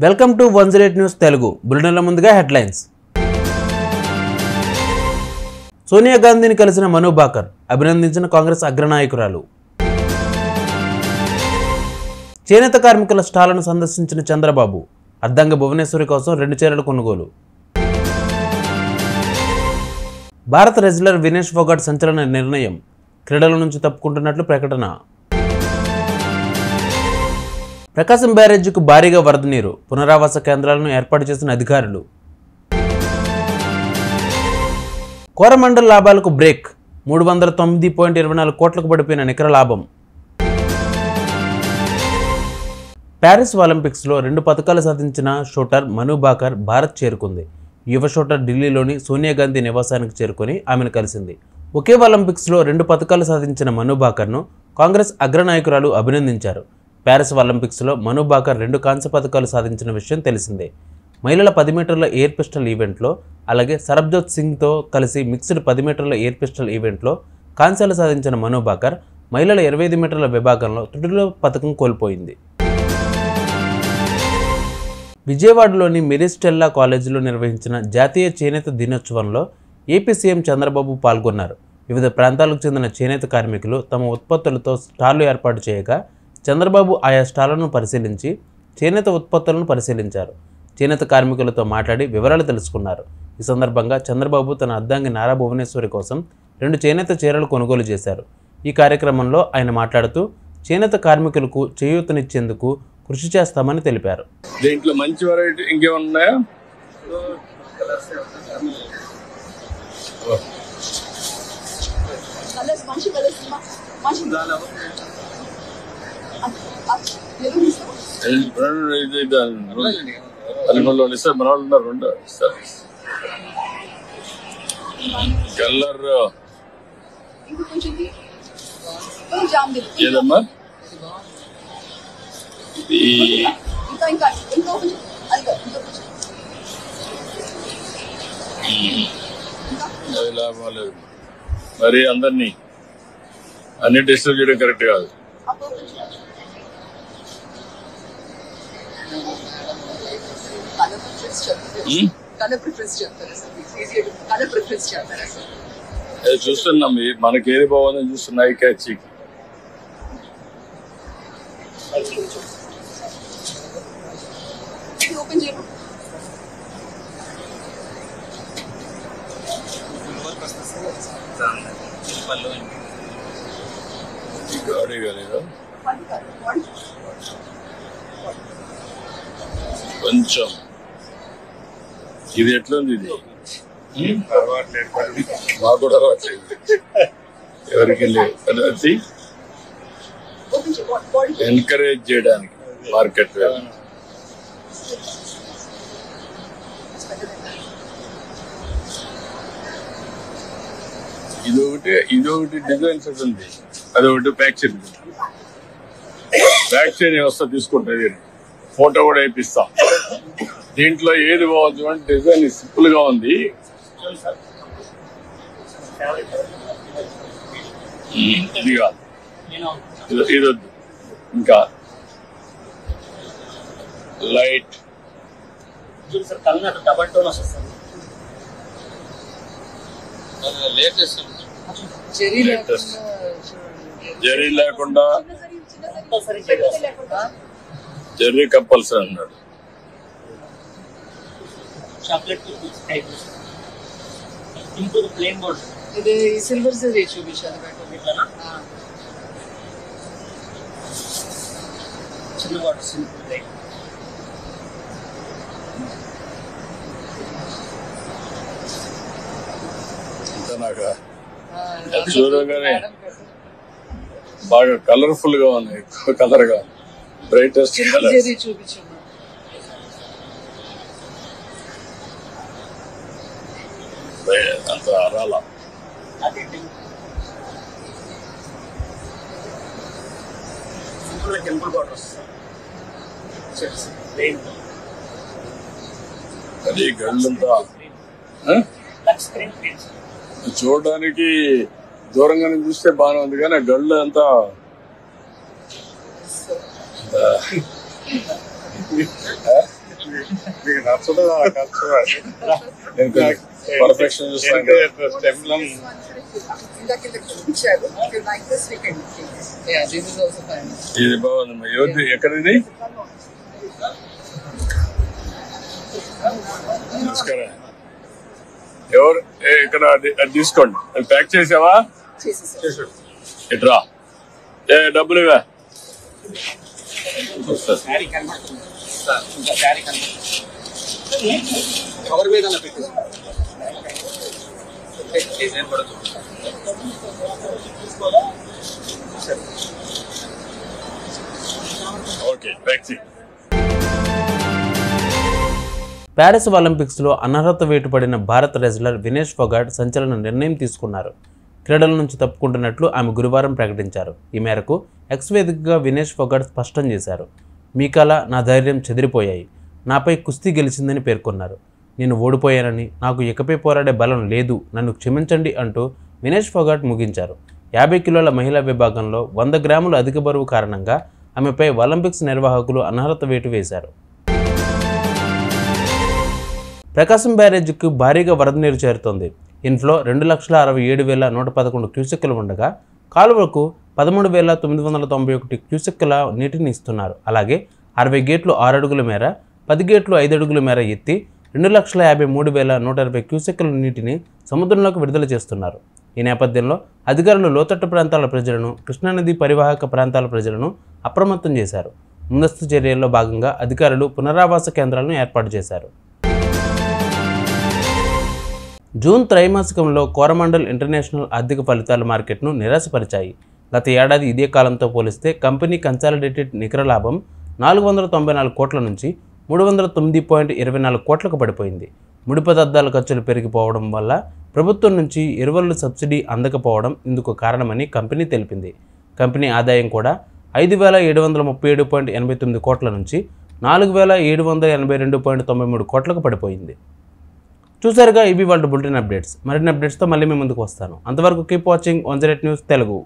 Welcome to 108 news Telugu బులెటిన్ల ముందుగా headlines. Sonia గాంధీని కలిసిన మను భాకర్ అభినందించిన కాంగ్రెస్ అగ్రనాయకురాలు. చేనేత కార్మికుల స్టాళ్లను సందర్శించిన చంద్రబాబు అర్ధంగ భువనేశ్వరి కోసం 2 చీరల కొనుగోలు. భారత రెజ్లర్ వినేష్ ఫోగాట్ సంచలన నిర్ణయం, క్రీడల నుంచి తప్పుకుంటున్నట్లు ప్రకటన. ప్రకాశం బ్యారేజీకు భారీగా వరద నీరు, పునరావాస కేంద్రాలను ఏర్పాటు చేసిన అధికారులు. కోరమండల్ లాభాలకు బ్రేక్, 309.24 కోట్లకు పడిపోయిన నికర లాభం. ప్యారిస్ ఒలింపిక్స్లో 2 పతకాలు సాధించిన షూటర్ మను భాకర్ భారత్ చేరుకుంది. యువ షూటర్ ఢిల్లీలోని సోనియా గాంధీ నివాసానికి చేరుకొని ఆమెను కలిసింది. ఒకే ఒలింపిక్స్లో 2 పతకాలు సాధించిన మను భాకర్ను కాంగ్రెస్ అగ్రనాయకురాలు అభినందించారు. ప్యారిస్ ఒలింపిక్స్లో మను భాకర్ 2 కాంస్య పతకాలు సాధించిన విషయం తెలిసిందే. మహిళల 10 మీటర్ల ఎయిర్ పిస్టల్ ఈవెంట్లో, అలాగే సరబ్జోత్ సింగ్తో కలిసి మిక్స్డ్ 10 మీటర్ల ఎయిర్ పిస్టల్ ఈవెంట్లో కాంస్యాలు సాధించిన మను భాకర్ మహిళల 25 మీటర్ల విభాగంలో త్రుటిలో పతకం కోల్పోయింది. విజయవాడలోని మెరిస్టెల్లా కాలేజీలో నిర్వహించిన జాతీయ చేనేత దినోత్సవంలో ఏపీ సీఎం చంద్రబాబు పాల్గొన్నారు. వివిధ ప్రాంతాలకు చెందిన చేనేత కార్మికులు తమ ఉత్పత్తులతో స్టాళ్లు ఏర్పాటు చేయగా చంద్రబాబు ఆయా స్టాళ్లను పరిశీలించి చేనేత ఉత్పత్తులను పరిశీలించారు. చేనేత కార్మికులతో మాట్లాడి వివరాలు తెలుసుకున్నారు. ఈ సందర్భంగా చంద్రబాబు తన అర్ధాంగి నారా భువనేశ్వరి కోసం 2 చేనేత చీరలు కొనుగోలు చేశారు. ఈ కార్యక్రమంలో ఆయన మాట్లాడుతూ చేనేత కార్మికులకు చేయూతనిచ్చేందుకు కృషి చేస్తామని తెలిపారు. దీంట్లో మంచి వెరైటీ ఇంకేమున్నాయా? కలర్ ఏదమ్మా? అది లాభం లేదు మరి. అందరినీ అన్ని డిస్టర్బ్ చేయడం కరెక్ట్ కాదు. చూస్తున్నాం, మనకి ఏది బాగుందని చూస్తున్నాయి. క్యాచ్ గాడి కాలేదా కొంచెం? ఇది ఎట్లుంది? ఇది మాకు కూడా అలవాట్లేదు, ఎవరికి లేదు. అది ఎంకరేజ్ చేయడానికి మార్కెట్ ఇదొకటి డిజైన్ సెట్ ఉంది, అదొకటి ప్యాక్ చేయని వ్యవస్థ తీసుకుంటుంది. ఫోటో కూడా వేపిస్తాం. దీంట్లో ఏది బాగుంది అంటే డిజైన్ సింపుల్ గా ఉంది. ఇది కాదు, ఇది వద్దు. ఇంకా లైట్ జరీ లేకుండా, జరీ కంపల్సరీ అన్నాడు. ఇది సిల్వర్ జరీ చూపించాలి. చూడగానే బాగా కలర్ఫుల్ గా ఉంది, ఎక్కువ కలర్ గా, బ్రైటెస్ట్ కలర్. అంత అరాల అది గళ్ళంతా చూడడానికి దూరంగానే చూస్తే బాగానే ఉంది, కానీ గళ్ళు అంతా మీకు నచ్చదా నేను పర్ఫెక్షన్ చూస్తాను Yeah, this is also fine. ఇది బాగుందమ్మా. ఎవరిది ఎక్కడిది? నమస్కారం. ఎవరు ఇక్కడ అది తీసుకోండి. అది ప్యాక్ చేసావా? ఇట్రా డబ్బులు ఇవా ఓకే ప్యాక్ చేయి. ప్యారిస్ ఒలింపిక్స్లో అనర్హత వేటుపడిన భారత రెజ్లర్ వినేష్ ఫొగాట్ సంచలన నిర్ణయం తీసుకున్నారు. క్రీడల నుంచి తప్పుకుంటున్నట్లు ఆమె గురువారం ప్రకటించారు. ఈ మేరకు ఎక్స్ వేదికగా వినేష్ ఫొగాట్ స్పష్టం చేశారు. మీ కల నా ధైర్యం చెదిరిపోయాయి. నాపై కుస్తీ గెలిచిందని పేర్కొన్నారు. నేను ఓడిపోయానని, నాకు ఇకపై పోరాడే బలం లేదు, నన్ను క్షమించండి అంటూ వినేష్ ఫొగాట్ ముగించారు. 50 కిలోల మహిళా విభాగంలో 100 గ్రాముల అధిక బరువు కారణంగా ఆమెపై ఒలింపిక్స్ నిర్వాహకులు అనర్హత వేటు వేశారు. ప్రకాశం బ్యారేజీకి భారీగా వరద నీరు చేరుతోంది. ఇన్ఫ్లో 2,67,111 క్యూసెక్కులు ఉండగా కాలువలకు 13,991 క్యూసెక్కుల నీటిని ఇస్తున్నారు. అలాగే 60 గేట్లు 6 అడుగుల మేర, 10 గేట్లు 5 అడుగుల మేర ఎత్తి 2,53,120 క్యూసెక్కుల నీటిని సముద్రంలోకి విడుదల చేస్తున్నారు. ఈ నేపథ్యంలో అధికారులు లోతట్టు ప్రాంతాల ప్రజలను, కృష్ణానది పరివాహక ప్రాంతాల ప్రజలను అప్రమత్తం చేశారు. ముందస్తు చర్యల్లో భాగంగా అధికారులు పునరావాస కేంద్రాలను ఏర్పాటు చేశారు. జూన్ త్రైమాసికంలో కోరమండల్ ఇంటర్నేషనల్ ఆర్థిక ఫలితాల మార్కెట్ను నిరాశపరిచాయి. గత ఏడాది ఇదే కాలంతో పోలిస్తే కంపెనీ కన్సాలిడేటెడ్ నికర లాభం 494 కోట్ల నుంచి 309.24 కోట్లకు పడిపోయింది. ముడి పదార్థాల ఖర్చులు పెరిగిపోవడం వల్ల ప్రభుత్వం నుంచి ఎరువుల సబ్సిడీ అందకపోవడం ఇందుకు కారణమని కంపెనీ తెలిపింది. కంపెనీ ఆదాయం కూడా 5,737.89 కోట్ల నుంచి 4,782.93 కోట్లకు పడిపోయింది. చూసారుగా ఇవి వాళ్ళ బులెటిన్ అప్డేట్స్. మరిన్ని అప్డేట్స్తో మళ్ళీ మీ ముందుకు వస్తాను. అంతవరకు కీప్ వాచింగ్ 108 న్యూస్ తెలుగు.